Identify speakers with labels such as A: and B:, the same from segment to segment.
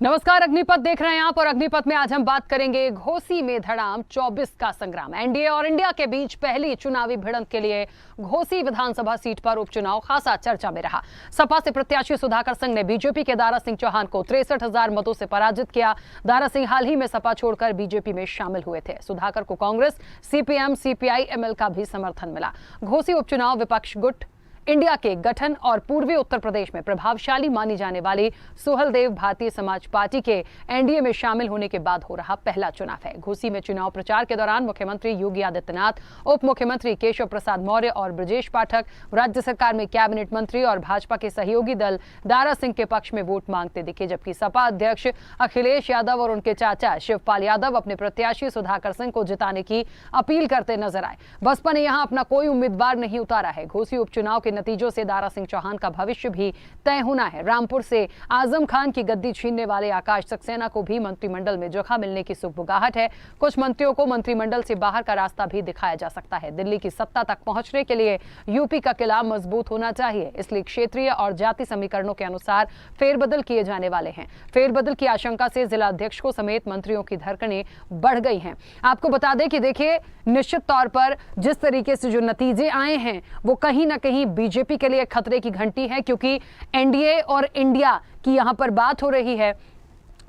A: नमस्कार, अग्निपथ देख रहे हैं आप। और अग्निपथ में आज हम बात करेंगे घोसी में धड़ाम 24 का संग्राम। एनडीए और इंडिया के बीच पहली चुनावी भिड़ंत के लिए घोसी विधानसभा सीट पर उपचुनाव खासा चर्चा में रहा। सपा से प्रत्याशी सुधाकर सिंह ने बीजेपी के दारा सिंह चौहान को 63,000 मतों से पराजित किया। दारा सिंह हाल ही में सपा छोड़कर बीजेपी में शामिल हुए थे। सुधाकर को कांग्रेस, सीपीएम, सीपीआई-एमएल का भी समर्थन मिला। घोसी उपचुनाव विपक्ष गुट इंडिया के गठन और पूर्वी उत्तर प्रदेश में प्रभावशाली मानी जाने वाली सुहलदेव भारतीय समाज पार्टी के एनडीए में शामिल होने के बाद हो रहा पहला चुनाव है। घोसी में चुनाव प्रचार के दौरान मुख्यमंत्री योगी आदित्यनाथ, उप मुख्यमंत्री केशव प्रसाद मौर्य और ब्रजेश पाठक, राज्य सरकार में कैबिनेट मंत्री और भाजपा के सहयोगी दल दारा सिंह के पक्ष में वोट मांगते दिखे, जबकि सपा अध्यक्ष अखिलेश यादव और उनके चाचा शिवपाल यादव अपने प्रत्याशी सुधाकर सिंह को जिताने की अपील करते नजर आए। बसपा ने यहां अपना कोई उम्मीदवार नहीं उतारा है। घोसी उपचुनाव के नतीजों से दारा सिंह चौहान का भविष्य भी तय होना है। रामपुर से आजम खान की गद्दी छीनने वाले आकाश सक्सेना को भी मंत्रिमंडल में जगह मिलने की सुगबुगाहट है। कुछ मंत्रियों को मंत्रिमंडल से बाहर का रास्ता भी दिखाया जा सकता है। दिल्ली की सत्ता तक पहुंचने के लिए यूपी का किला मजबूत होना चाहिए, इसलिए क्षेत्रीय और जाति समीकरणों के अनुसार फेरबदल किए जाने वाले हैं। फेरबदल की आशंका से जिला अध्यक्षों समेत मंत्रियों की धड़कनें बढ़ गई हैं। आपको बता दें कि देखिए, निश्चित तौर पर जिस तरीके से जो नतीजे आए हैं वो कहीं ना कहीं बीजेपी के लिए खतरे की घंटी है, क्योंकि एनडीए और इंडिया की यहां पर बात हो रही है।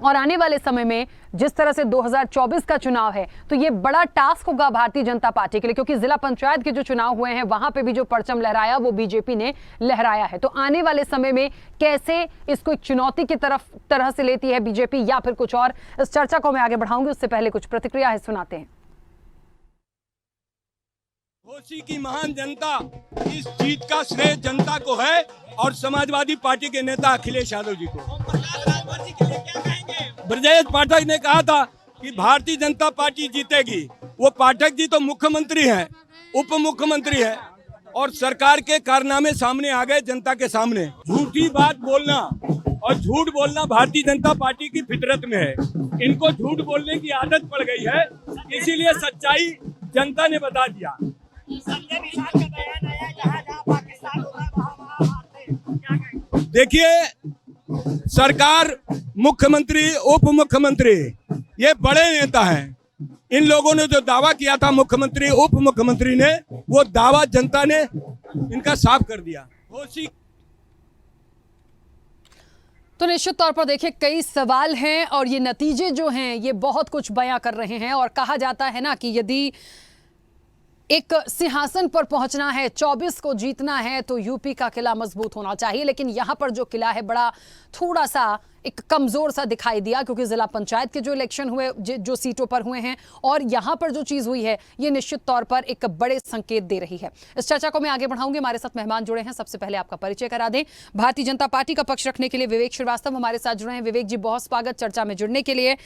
A: और आने वाले समय में जिस तरह से 2024 का चुनाव है, तो ये बड़ा टास्क होगा भारतीय जनता पार्टी के लिए, क्योंकि जिला पंचायत के जो चुनाव हुए हैं वहां पे भी जो परचम लहराया वो बीजेपी ने लहराया है। तो आने वाले समय में कैसे इसको एक चुनौती की तरह से लेती है बीजेपी या फिर कुछ और, इस चर्चा को मैं आगे बढ़ाऊंगी। उससे पहले कुछ प्रतिक्रिया है, सुनाते हैं।
B: घोसी की महान जनता, इस जीत का श्रेय जनता को है और समाजवादी पार्टी के नेता अखिलेश यादव जी को। ब्रजेश पाठक ने कहा था कि भारतीय जनता पार्टी जीतेगी। वो पाठक जी तो मुख्यमंत्री हैं, उप मुख्यमंत्री हैं और सरकार के कारनामे सामने आ गए जनता के सामने। झूठी बात बोलना और झूठ बोलना भारतीय जनता पार्टी की फितरत में है। इनको झूठ बोलने की आदत पड़ गई है, इसीलिए सच्चाई जनता ने बता दिया। देखिए, सरकार, मुख्यमंत्री, उप मुख्यमंत्री ये बड़े नेता हैं। इन लोगों ने जो दावा किया था मुख्यमंत्री, उप मुख्यमंत्री ने, वो दावा जनता ने इनका साफ कर दिया।
A: तो निश्चित तौर पर देखिए, कई सवाल हैं और ये नतीजे जो हैं ये बहुत कुछ बयां कर रहे हैं। और कहा जाता है ना कि यदि एक सिंहासन पर पहुंचना है, 24 को जीतना है, तो यूपी का किला मजबूत होना चाहिए। लेकिन यहां पर जो किला है बड़ा थोड़ा सा एक कमजोर सा दिखाई दिया, क्योंकि जिला पंचायत के जो इलेक्शन हुए, जो सीटों पर हुए हैं, और यहां पर जो चीज हुई है ये निश्चित तौर पर एक बड़े संकेत दे रही है। इस चर्चा को मैं आगे बढ़ाऊंगी। हमारे साथ मेहमान जुड़े हैं, सबसे पहले आपका परिचय करा दें। भारतीय जनता पार्टी का पक्ष रखने के लिए विवेक श्रीवास्तव हमारे साथ जुड़े हैं। विवेक जी, बहुत स्वागत चर्चा में जुड़ने के लिए।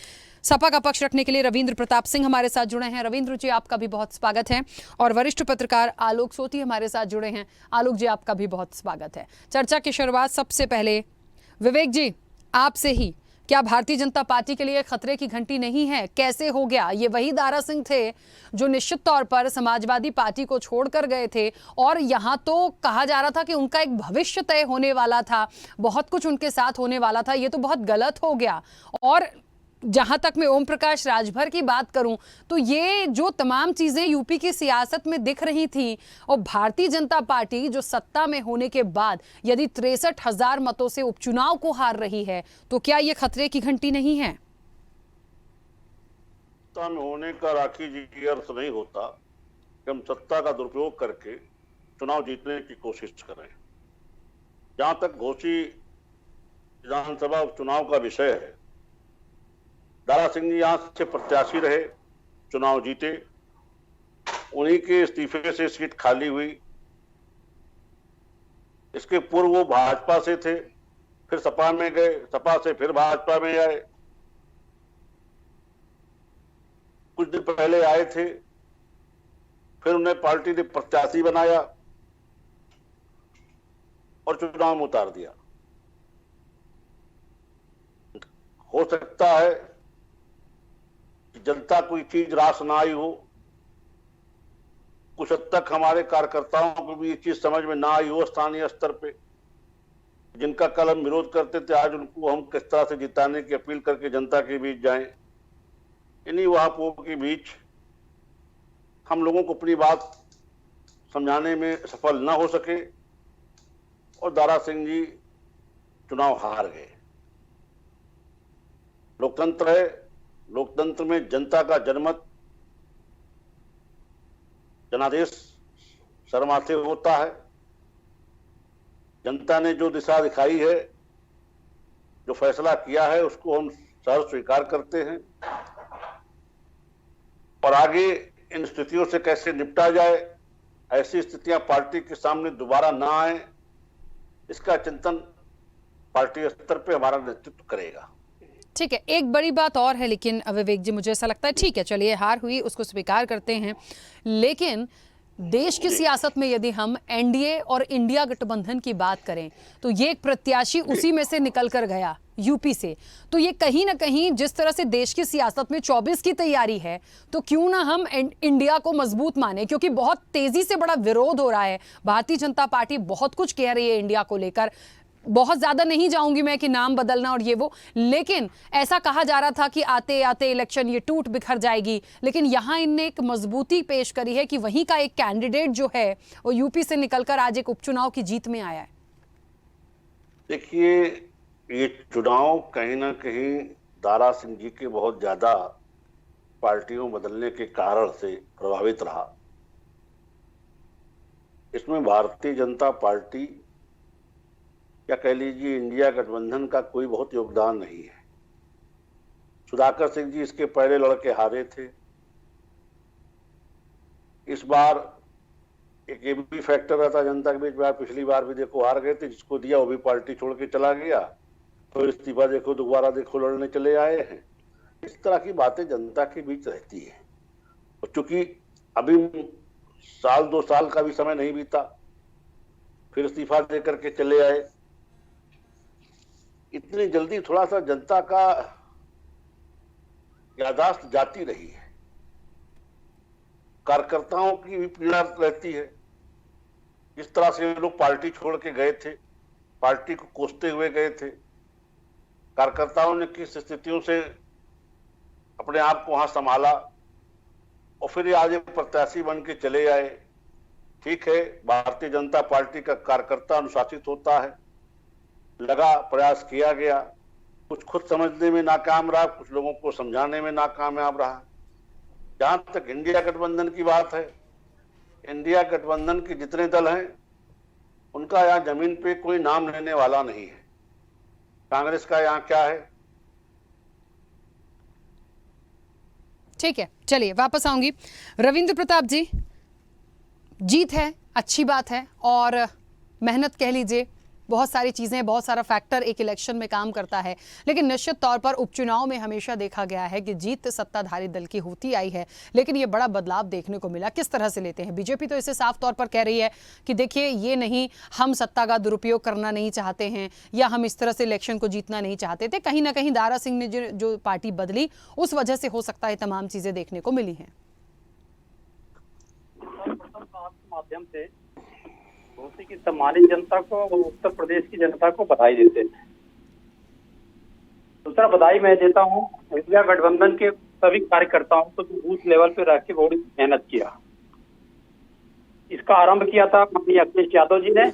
A: सपा का पक्ष रखने के लिए रविंद्र प्रताप सिंह हमारे साथ जुड़े हैं। रविंद्र जी, आपका भी बहुत स्वागत है। और वरिष्ठ पत्रकार आलोक सोती हमारे साथ जुड़े हैं। आलोक जी, आपका भी बहुत स्वागत है। चर्चा की शुरुआत सबसे पहले विवेक जी आपसे ही, क्या भारतीय जनता पार्टी के लिए खतरे की घंटी नहीं है? कैसे हो गया? ये वही दारा सिंह थे जो निश्चित तौर पर समाजवादी पार्टी को छोड़कर गए थे, और यहां तो कहा जा रहा था कि उनका एक भविष्य तय होने वाला था, बहुत कुछ उनके साथ होने वाला था। ये तो बहुत गलत हो गया। और जहां तक मैं ओम प्रकाश राजभर की बात करूं, तो ये जो तमाम चीजें यूपी की सियासत में दिख रही थी, और भारतीय जनता पार्टी जो सत्ता में होने के बाद यदि 63,000 मतों से उपचुनाव को हार रही है, तो क्या ये खतरे की घंटी नहीं है?
C: सत्ता में होने का राखी जी अर्थ नहीं होता कि हम सत्ता का दुरुपयोग करके चुनाव जीतने की कोशिश करें। जहां तक घोसी विधानसभा उपचुनाव का विषय है, दारा सिंह जी यहां से प्रत्याशी रहे, चुनाव जीते, उन्हीं के इस्तीफे से सीट खाली हुई। इसके पूर्व वो भाजपा से थे, फिर सपा में गए, सपा से फिर भाजपा में आए, कुछ दिन पहले आए थे, फिर उन्हें पार्टी ने प्रत्याशी बनाया और चुनाव में उतार दिया। हो सकता है जनता कोई चीज रास ना आई हो, कुछ हद तक हमारे कार्यकर्ताओं को भी ये चीज समझ में ना आई हो स्थानीय स्तर पे, जिनका कल हम विरोध करते थे, आज उनको हम किस तरह से जिताने की अपील करके जनता के बीच जाएं। इन्हीं वहां के बीच हम लोगों को अपनी बात समझाने में सफल न हो सके और दारा सिंह जी चुनाव हार गए। लोकतंत्र है, लोकतंत्र में जनता का जनमत, जनादेश सर्वमान्य होता है। जनता ने जो दिशा दिखाई है, जो फैसला किया है, उसको हम सहर्ष स्वीकार करते हैं और आगे इन स्थितियों से कैसे निपटा जाए, ऐसी स्थितियां पार्टी के सामने दोबारा ना आए, इसका चिंतन पार्टी स्तर पे हमारा नेतृत्व करेगा।
A: ठीक है, एक बड़ी बात और है लेकिन विवेक जी, मुझे ऐसा लगता है, ठीक है चलिए हार हुई उसको स्वीकार करते हैं, लेकिन देश की सियासत में यदि हम एनडीए और इंडिया गठबंधन की बात करें तो ये एक प्रत्याशी उसी में से निकल कर गया यूपी से, तो ये कहीं ना कहीं जिस तरह से देश की सियासत में 24 की तैयारी है, तो क्यों ना हम इंडिया को मजबूत माने, क्योंकि बहुत तेजी से बड़ा विरोध हो रहा है। भारतीय जनता पार्टी बहुत कुछ कह रही है इंडिया को लेकर, बहुत ज्यादा नहीं जाऊंगी मैं कि नाम बदलना और ये वो, लेकिन ऐसा कहा जा रहा था कि आते आते इलेक्शन ये टूट बिखर जाएगी, लेकिन यहां इनने एक मजबूती पेश करी है कि वहीं का एक कैंडिडेट जो है वो यूपी से निकलकर आज एक उपचुनाव की जीत में आया है।
C: देखिए, ये चुनाव कहीं ना कहीं दारा सिंह जी के बहुत ज्यादा पार्टियों बदलने के कारण से प्रभावित रहा। इसमें भारतीय जनता पार्टी या कह लीजिए इंडिया गठबंधन का कोई बहुत योगदान नहीं है। सुधाकर सिंह जी इसके पहले लड़के हारे थे। इस बार एक ये भी फैक्टर रहता जनता के बीच में, पिछली बार भी देखो हार गए थे, जिसको दिया वो भी पार्टी छोड़ के चला गया, तो इस्तीफा देखो दोबारा देखो लड़ने चले आए हैं। इस तरह की बातें जनता के बीच रहती है। और चूंकि अभी साल 2 साल का भी समय नहीं बीता, फिर इस्तीफा दे करके चले आए, इतनी जल्दी थोड़ा सा जनता का याददाश्त जाती रही है। कार्यकर्ताओं की भी पीड़ा रहती है। इस तरह से लोग पार्टी छोड़ के गए थे, पार्टी को कोसते हुए गए थे, कार्यकर्ताओं ने किस स्थितियों से अपने आप को वहां संभाला और फिर आज प्रत्याशी बन के चले आए। ठीक है, भारतीय जनता पार्टी का कार्यकर्ता अनुशासित होता है, लगा प्रयास किया गया, कुछ खुद समझने में नाकाम रहा, कुछ लोगों को समझाने में नाकामयाब रहा। जहां तक इंडिया गठबंधन की बात है, इंडिया गठबंधन के जितने दल हैं उनका यहाँ जमीन पे कोई नाम लेने वाला नहीं है। कांग्रेस का यहाँ क्या है?
A: ठीक है, चलिए वापस आऊंगी। रविंद्र प्रताप जी, जीत है, अच्छी बात है, और मेहनत कह लीजिए, बहुत सारी चीजें, बहुत सारा फैक्टर एक इलेक्शन में काम करता है, लेकिन निश्चित तौर पर उपचुनाव में हमेशा देखा गया है कि जीत सत्ताधारी दल की होती आई है, लेकिन ये बड़ा बदलाव देखने को मिला। किस तरह से लेते हैं? बीजेपी तो इसे साफ तौर पर कह रही है कि देखिए ये नहीं, हम सत्ता का दुरुपयोग करना नहीं चाहते हैं या हम इस तरह से इलेक्शन को जीतना नहीं चाहते थे। कहीं ना कहीं दारा सिंह ने जो पार्टी बदली, उस वजह से हो सकता है तमाम चीजें देखने को मिली हैं।
D: माध्यम से घोसी की सम्मानित जनता को और उत्तर प्रदेश की जनता को बधाई देते हैं। दूसरा बधाई मैं देता हूँ इंडिया गठबंधन के सभी कार्यकर्ताओं को जो बूथ लेवल पे रह के बड़ी मेहनत किया। इसका आरंभ किया था माननीय अखिलेश यादव जी ने,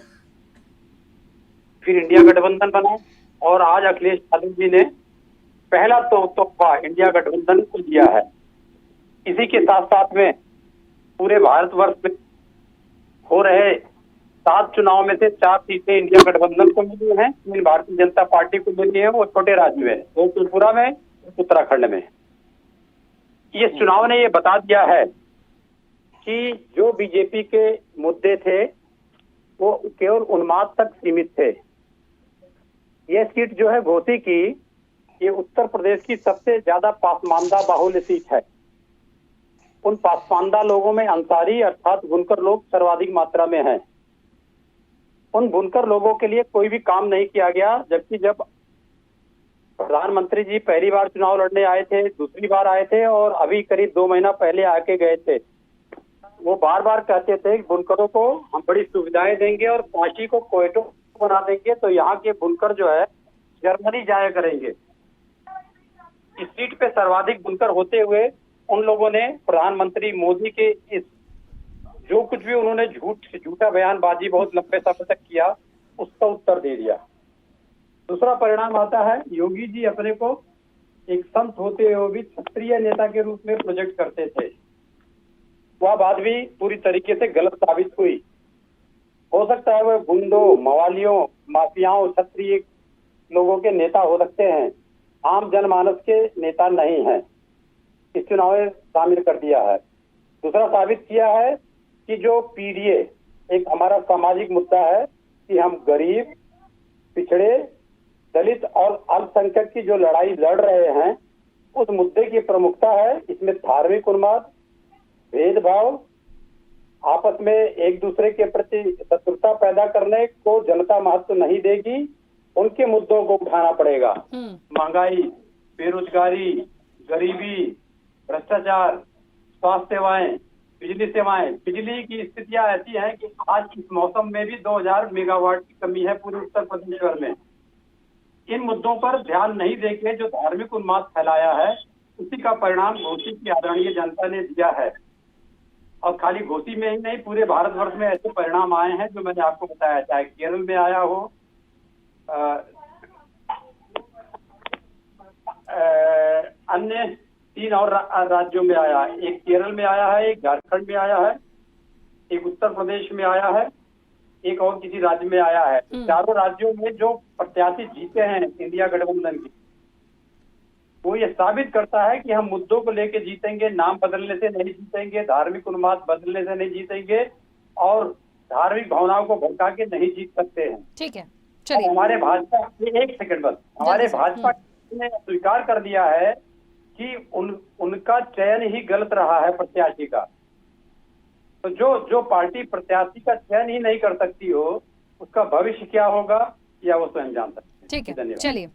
D: फिर इंडिया गठबंधन बना और आज अखिलेश यादव जी ने पहला तोहफा इंडिया गठबंधन को दिया है। इसी के साथ साथ में पूरे भारतवर्ष में हो रहे 7 चुनाव में से 4 सीटें इंडिया गठबंधन को मिली हैं, 3 भारतीय जनता पार्टी को मिली है, वो छोटे राज्य में, 2 त्रिपुरा में, उत्तराखंड में। ये चुनाव ने ये बता दिया है कि जो बीजेपी के मुद्दे थे वो केवल उन्माद तक सीमित थे। ये सीट जो है घोसी की, ये उत्तर प्रदेश की सबसे ज्यादा पासमानदा बाहुल्य सीट है। उन पासमानदा लोगों में अंसारी अर्थात बुनकर लोग सर्वाधिक मात्रा में हैं। उन बुनकर लोगों के लिए कोई भी काम नहीं किया गया, जबकि जब प्रधानमंत्री जी पहली बार चुनाव लड़ने आए थे, दूसरी बार आए थे और अभी करीब 2 महीना पहले आके गए थे, वो बार बार कहते थे कि बुनकरों को हम बड़ी सुविधाएं देंगे और पार्टी को क्वेटों बना देंगे तो यहाँ के बुनकर जो है जर्मनी जाया करेंगे। इस सीट पे सर्वाधिक बुनकर होते हुए उन लोगों ने प्रधानमंत्री मोदी के इस जो कुछ भी उन्होंने झूठा बयानबाजी बहुत लंबे समय तक किया उसका उत्तर दे दिया। दूसरा परिणाम आता है, योगी जी अपने को एक संत होते हुए भी क्षत्रिय नेता के रूप में प्रोजेक्ट करते थे। वह बात भी पूरी तरीके से गलत साबित हुई। हो सकता है वह गुंडों, मवालियों, माफियाओं, क्षत्रिय लोगों के नेता हो सकते हैं, आम जनमानस के नेता नहीं है। इस चुनाव में शामिल कर दिया है। दूसरा साबित किया है कि जो पीडीए एक हमारा सामाजिक मुद्दा है कि हम गरीब, पिछड़े, दलित और अल्पसंख्यक की जो लड़ाई लड़ रहे हैं उस मुद्दे की प्रमुखता है। इसमें धार्मिक उन्माद, भेदभाव, आपस में एक दूसरे के प्रति शत्रुता पैदा करने को जनता महत्व नहीं देगी। उनके मुद्दों को उठाना पड़ेगा। महंगाई, बेरोजगारी, गरीबी, भ्रष्टाचार, स्वास्थ्य सेवाएं, बिजली सेवाएं। बिजली की स्थितियां ऐसी हैं कि आज इस मौसम में भी 2000 मेगावाट की कमी है पूरे उत्तर प्रदेश भर में। इन मुद्दों पर ध्यान नहीं देके जो धार्मिक उन्माद फैलाया है उसी का परिणाम घोसी की आदरणीय जनता ने दिया है। और खाली घोसी में ही नहीं, पूरे भारतवर्ष में ऐसे परिणाम आए हैं जो मैंने आपको बताया, चाहे केरल में आया हो, अन्य 3 और राज्यों में आया है। एक केरल में आया है, एक झारखंड में आया है, एक उत्तर प्रदेश में आया है, एक और किसी राज्य में आया है। चारों राज्यों में जो प्रत्याशी जीते हैं इंडिया गठबंधन की, वो ये साबित करता है कि हम मुद्दों को लेके जीतेंगे, नाम बदलने से नहीं जीतेंगे, धार्मिक उन्माद बदलने से नहीं जीतेंगे और धार्मिक भावनाओं को भड़का के नहीं जीत सकते हैं।
A: ठीक है, चलिए।
D: हमारे भाजपा, एक सेकंड बस, हमारे भाजपा ने स्वीकार कर दिया है कि उनका चयन ही गलत रहा है प्रत्याशी का। तो जो पार्टी प्रत्याशी का चयन ही नहीं कर सकती हो उसका भविष्य क्या होगा या वो स्वयं जान सकते हैं।
A: ठीक है, चलिए।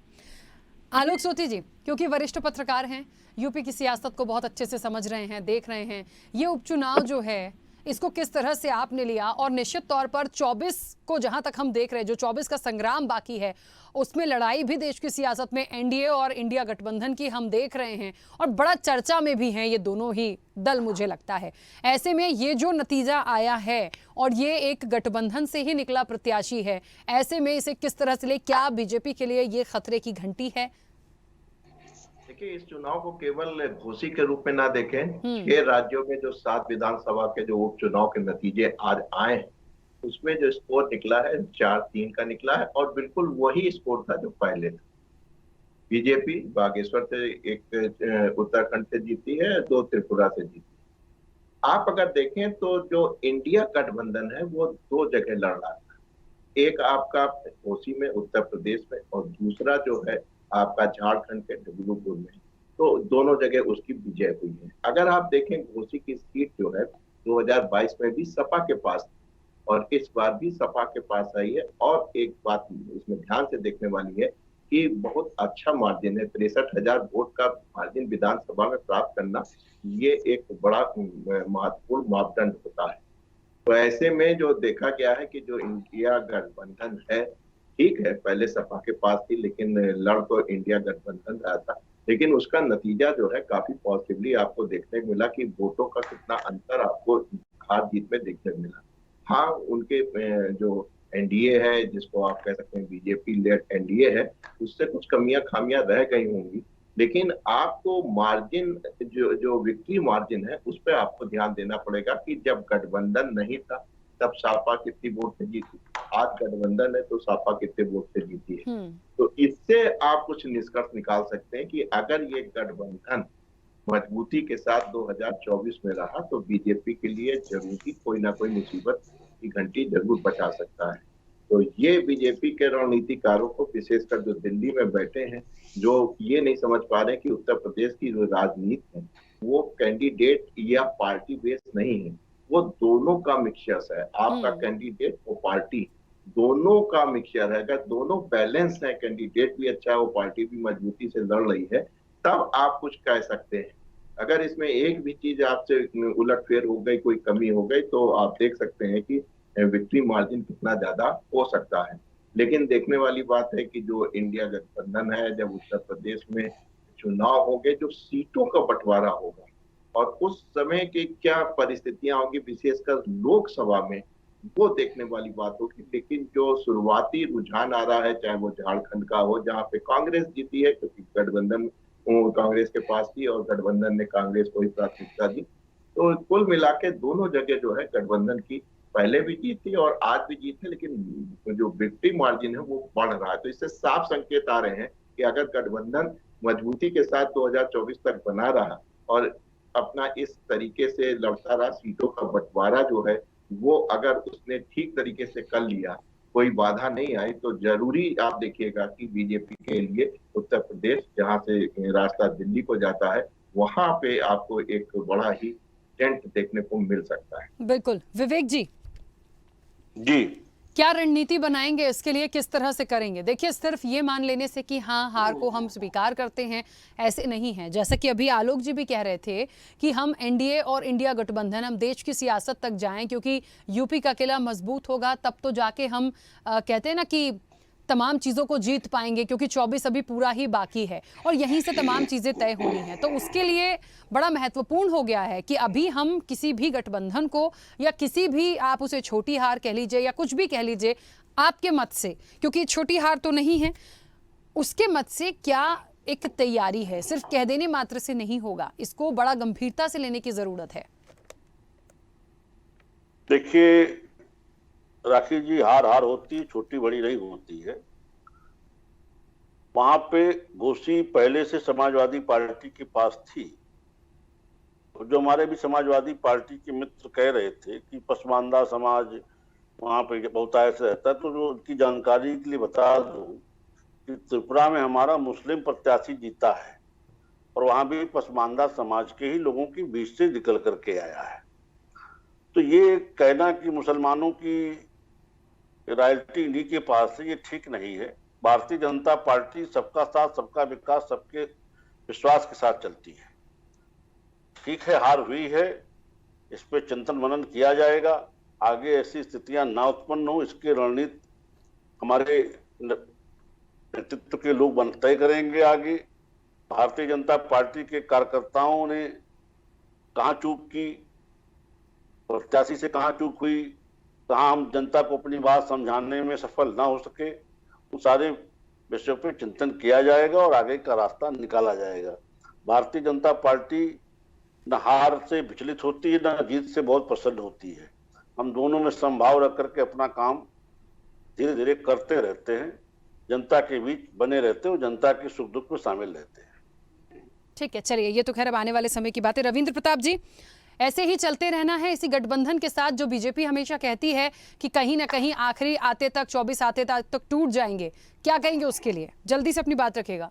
A: आलोक सोती जी, क्योंकि वरिष्ठ पत्रकार हैं, यूपी की सियासत को बहुत अच्छे से समझ रहे हैं, देख रहे हैं, ये उपचुनाव जो है इसको किस तरह से आपने लिया? और निश्चित तौर पर 24 को जहां तक हम देख रहे हैं, जो 24 का संग्राम बाकी है उसमें लड़ाई भी देश की सियासत में एनडीए और इंडिया गठबंधन की हम देख रहे हैं और बड़ा चर्चा में भी हैं ये दोनों ही दल, मुझे लगता है। ऐसे में ये जो नतीजा आया है और ये एक गठबंधन से ही निकला प्रत्याशी है, ऐसे में इसे किस तरह से ले, क्या बीजेपी के लिए ये खतरे की घंटी है?
E: देखिए, इस चुनाव को केवल घोषी के रूप में ना देखें। 6 राज्यों में जो 7 विधानसभा के जो उपचुनाव के नतीजे आज आए हैं उसमें जो स्कोर निकला है 4-3 का निकला है और बिल्कुल वही स्कोर था जो पहले था। बीजेपी बागेश्वर से एक उत्तराखंड से जीती है, 2 त्रिपुरा से जीती। आप अगर देखें तो जो इंडिया गठबंधन है वो 2 जगह लड़ रहा था, एक आपका घोसी में उत्तर प्रदेश में और दूसरा जो है आपका झारखंड के डब्लूपुर में। तो दोनों जगह उसकी विजय हुई है। अगर आप देखें घोसी की सीट जो है 2022 में भी सपा के पास और इस बार भी सपा के पास आई है। और एक बात इसमें ध्यान से देखने वाली है कि बहुत अच्छा मार्जिन है, 63,000 वोट का मार्जिन विधानसभा में प्राप्त करना, ये एक बड़ा महत्वपूर्ण मापदंड होता है। तो ऐसे में जो देखा गया है कि जो इंडिया गठबंधन है, ठीक है पहले सपा के पास थी लेकिन लड़ तो इंडिया गठबंधन रहा था, लेकिन उसका नतीजा जो है काफी पॉजिटिवली आपको देखने को मिला कि वोटों का कितना अंतर आपको हार जीत में देखने को मिला। हाँ, उनके जो एनडीए है, जिसको आप कह सकते हैं बीजेपी लेड एनडीए है, उससे कुछ कमियां खामियां रह गई होंगी, लेकिन आपको मार्जिन जो विक्ट्री मार्जिन है उस पर आपको ध्यान देना पड़ेगा कि जब गठबंधन नहीं था तब सपा कितनी वोट से जीती, आज गठबंधन है तो सपा कितने वोट से जीती है। तो इससे आप कुछ निष्कर्ष निकाल सकते हैं कि अगर ये गठबंधन मजबूती के साथ 2024 में रहा तो बीजेपी के लिए जरूर ही कोई ना कोई मुसीबत की घंटी जरूर बचा सकता है। तो ये बीजेपी के रणनीतिकारों को, विशेषकर जो दिल्ली में बैठे हैं, जो ये नहीं समझ पा रहे कि उत्तर प्रदेश की जो राजनीति है वो कैंडिडेट या पार्टी बेस नहीं है, वो दोनों का मिक्सचर है। आपका कैंडिडेट और पार्टी दोनों का मिक्सचर है। अगर दोनों बैलेंस है, कैंडिडेट भी अच्छा है, वो पार्टी भी मजबूती से लड़ रही है, तब आप कुछ कह सकते हैं। अगर इसमें एक भी चीज आपसे उलटफेर हो गई, कोई कमी हो गई, तो आप देख सकते हैं कि विक्ट्री मार्जिन कितना ज्यादा हो सकता है। लेकिन देखने वाली बात है कि जो इंडिया गठबंधन है, जब उत्तर प्रदेश में चुनाव होंगे, जो सीटों का बंटवारा होगा और उस समय की क्या परिस्थितियां होंगी, विशेषकर लोकसभा में, वो देखने वाली बात होगी। लेकिन जो शुरुआती रुझान आ रहा है, चाहे वो झारखंड का हो जहां पे कांग्रेस जीती है, क्योंकि गठबंधन कांग्रेस के पास थी और गठबंधन ने कांग्रेस को ही प्राथमिकता दी, तो कुल मिला के दोनों जगह जो है गठबंधन की पहले भी जीत थी और आज भी जीत है, लेकिन जो विक्ट्री मार्जिन है वो बढ़ रहा है। तो इससे साफ संकेत आ रहे हैं कि अगर गठबंधन मजबूती के साथ 2024 तक बना रहा और अपना इस तरीके से लड़ता रहा, सीटों का बंटवारा जो है वो अगर उसने ठीक तरीके से कर लिया, कोई बाधा नहीं आई, तो जरूरी आप देखिएगा कि बीजेपी के लिए उत्तर प्रदेश, जहां से रास्ता दिल्ली को जाता है, वहां पे आपको एक बड़ा ही टेंट देखने को मिल सकता है।
A: बिल्कुल। विवेक जी क्या रणनीति बनाएंगे इसके लिए, किस तरह से करेंगे? देखिए, सिर्फ ये मान लेने से कि हाँ हार को हम स्वीकार करते हैं, ऐसे नहीं है। जैसा कि अभी आलोक जी भी कह रहे थे कि हम एनडीए और इंडिया गठबंधन, हम देश की सियासत तक जाएं, क्योंकि यूपी का किला मजबूत होगा तब तो जाके हम कहते हैं ना कि तमाम चीज़ों को जीत पाएंगे, क्योंकि 24 अभी पूरा ही बाकी है और यहीं से तमाम चीज़ें तय होनी है। तो उसके लिए बड़ा महत्वपूर्ण हो गया है कि अभी हम किसी भी गठबंधन को, या किसी भी, आप उसे छोटी हार कह लीजिए या कुछ भी कह लीजिए, आपके मत से, क्योंकि छोटी हार तो नहीं है, उसके मत से क्या एक तैयारी है? सिर्फ कह देने मात्र से नहीं होगा, इसको बड़ा गंभीरता से लेने की जरूरत है।
C: देखिए राखी जी, हार हार होती है, छोटी बड़ी नहीं होती है। वहां पे घोसी पहले से समाजवादी पार्टी के पास थी, और जो हमारे भी समाजवादी पार्टी के मित्र कह रहे थे कि पसमानदा समाज वहां पे बहुत ऐसे रहता है, तो उनकी जानकारी के लिए बता दूं कि त्रिपुरा में हमारा मुस्लिम प्रत्याशी जीता है और वहां भी पसमानदा समाज के ही लोगों की बीच से निकल करके आया है। तो ये कहना कि मुसलमानों की रॉयल्टी इन्हीं के पास है, ये ठीक नहीं है। भारतीय जनता पार्टी सबका साथ, सबका विकास, सबके विश्वास के साथ चलती है। ठीक है, हार हुई है, इस पे चिंतन मनन किया जाएगा, आगे ऐसी स्थितियां ना उत्पन्न हो, इसके रणनीति हमारे नेतृत्व के लोग तय करेंगे। आगे भारतीय जनता पार्टी के कार्यकर्ताओं ने कहां चूक की, प्रत्याशी से कहां चूक हुई, कहां हम जनता को अपनी बात समझाने में सफल ना हो सके, उन सारे विषयों पर चिंतन किया जाएगा और आगे का रास्ता निकाला जाएगा। भारतीय जनता पार्टी न हार से विचलित होती है, न जीत से बहुत प्रसन्न होती है। हम दोनों में समभाव रख करके अपना काम धीरे धीरे करते रहते हैं, जनता के बीच बने रहते हैं और जनता के सुख दुख में शामिल रहते हैं।
A: ठीक है, चलिए, ये तो खैर अब आने वाले समय की बात है। रविंद्र प्रताप जी, ऐसे ही चलते रहना है इसी गठबंधन के साथ, जो बीजेपी हमेशा कहती है कि कहीं ना कहीं आखिरी आते तक, 24 आते तक टूट जाएंगे, क्या कहेंगे उसके लिए? जल्दी से अपनी बात रखेगा।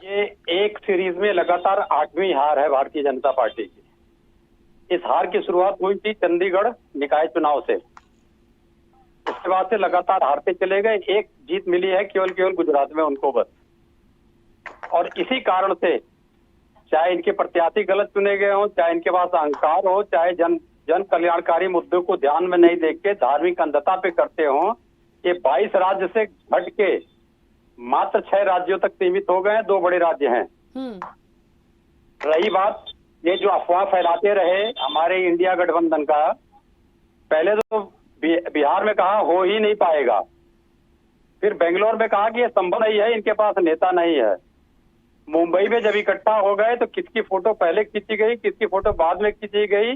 D: ये एक सीरीज में लगातार 8वीं हार है भारतीय जनता पार्टी की। इस हार की शुरुआत हुई थी चंडीगढ़ निकाय चुनाव से, उसके बाद से लगातार हारते चले गए। एक जीत मिली है केवल गुजरात में उनको बस, और इसी कारण से चाहे इनके प्रत्याशी गलत चुने गए हों, चाहे इनके पास अहंकार हो, चाहे जन कल्याणकारी मुद्दों को ध्यान में नहीं देख के धार्मिक अंधता पे करते हों, ये 22 राज्य से घट के मात्र 6 राज्यों तक सीमित हो गए हैं, 2 बड़े राज्य हैं। रही बात ये जो अफवाह फैलाते रहे हमारे इंडिया गठबंधन का, पहले तो बिहार में कहा हो ही नहीं पाएगा, फिर बेंगलोर में कहा कि ये संभव नहीं है, इनके पास नेता नहीं है। मुंबई में जब इकट्ठा हो गए तो किसकी फोटो पहले खींची गई, किसकी फोटो बाद में खींची गई,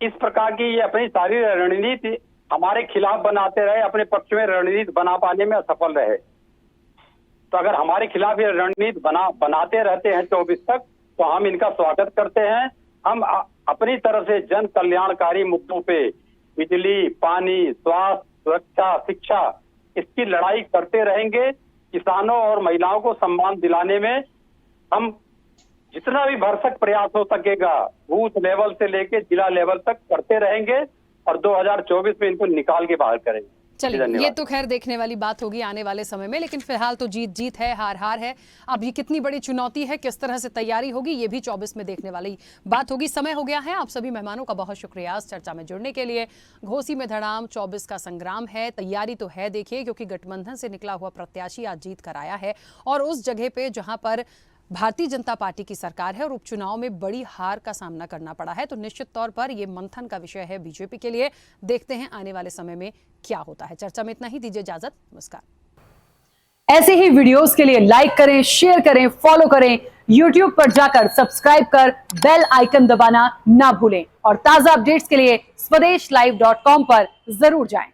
D: इस प्रकार की ये अपनी सारी रणनीति हमारे खिलाफ बनाते रहे, अपने पक्ष में रणनीति बना पाने में असफल रहे। तो अगर हमारे खिलाफ ये रणनीति बनाते रहते हैं 24 तक, तो हम इनका स्वागत करते हैं। हम अपनी तरफ से जन कल्याणकारी मुद्दों पे, बिजली, पानी, स्वास्थ्य, सुरक्षा, शिक्षा, इसकी लड़ाई करते रहेंगे। किसानों और महिलाओं को सम्मान दिलाने में हम जितना भी भरसक प्रयास हो सकेगा बूथ लेवल से लेके जिला लेवल तक करते रहेंगे और 2024 में इनको निकाल के बाहर करेंगे।
A: चलिए,
D: धन्यवाद।
A: ये तो खैर देखने वाली बात होगी आने वाले समय में, लेकिन फिलहाल तो जीत जीत है, हार हार है। अब ये कितनी बड़ी चुनौती है, किस तरह से तैयारी होगी, ये भी 24 में देखने वाली बात होगी। समय हो गया है। आप सभी मेहमानों का बहुत शुक्रिया इस चर्चा में जुड़ने के लिए। घोसी में धड़ाम 24 का संग्राम है, तैयारी तो है देखिए, क्योंकि गठबंधन से निकला हुआ प्रत्याशी आज जीत कर आया है और उस जगह पे जहां पर भारतीय जनता पार्टी की सरकार है और उपचुनाव में बड़ी हार का सामना करना पड़ा है, तो निश्चित तौर पर यह मंथन का विषय है बीजेपी के लिए। देखते हैं आने वाले समय में क्या होता है। चर्चा में इतना ही, दीजिए इजाजत, नमस्कार। ऐसे ही वीडियोस के लिए लाइक करें, शेयर करें, फॉलो करें, YouTube पर जाकर सब्सक्राइब कर बेल आइकन दबाना ना भूलें और ताजा अपडेट्स के लिए स्वदेशलाइव.com पर जरूर जाएं।